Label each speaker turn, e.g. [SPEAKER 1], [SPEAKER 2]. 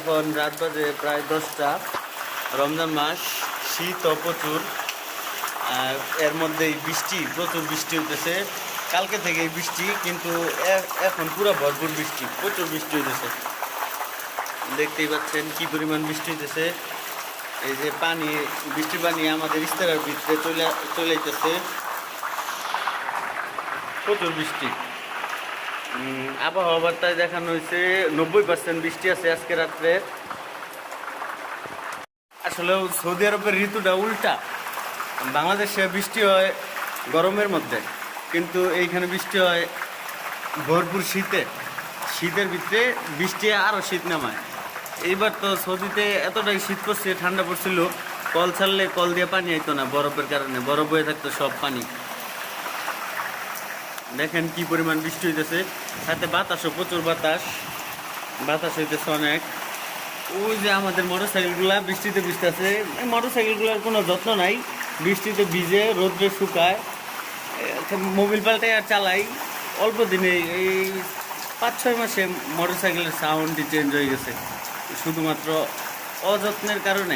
[SPEAKER 1] এখন রাত বাজে প্রায় 10টা। রমজান মাস, শীতও প্রচুর, আর এর মধ্যেই বৃষ্টি, প্রচুর বৃষ্টি হইতেছে। কালকে থেকে বৃষ্টি, কিন্তু এখন পুরো ভরপুর বৃষ্টি, প্রচুর বৃষ্টি হইতেছে। দেখতেই পাচ্ছেন কি পরিমাণ বৃষ্টি হইতেছে। এই যে পানি, বৃষ্টির পানি আমাদের ইস্তারার ভিতরে চলে যেতেছে, প্রচুর বৃষ্টি। আবহাওয়া বার্তায় দেখানো হয়েছে 90% বৃষ্টি আছে আজকে রাত্রে। আসলে সৌদি আরবের ঋতুটা উল্টা। বাংলাদেশে বৃষ্টি হয় গরমের মধ্যে, কিন্তু এইখানে বৃষ্টি হয় ভরপুর শীতে। শীতের ভিতরে বৃষ্টি আরও শীত নামায়। এইবার তো সৌদিতে এতটাই শীত পড়ছে, ঠান্ডা পড়ছিল, কল ছাড়লে কল দিয়ে পানি আইতো না, বরফের কারণে বরফ হয়ে থাকতো সব পানি। দেখেন কি পরিমাণ বৃষ্টি হইতেছে, সাথে বাতাসও প্রচুর, বাতাস হইতেছে অনেক। ওই যে আমাদের মোটর সাইকেলগুলা বৃষ্টিতে ভিজতেছে, এই মোটর সাইকেলগুলোর কোনো যত্ন নাই, বৃষ্টিতে ভিজে রোদ্রে শুকায়। মোবিল পাল্টে আর চালাই, অল্প দিনে এই 5-6 মাসে মোটর সাইকেলের সাউন্ডই চেঞ্জ হয়ে গেছে, শুধুমাত্র অযত্নের কারণে।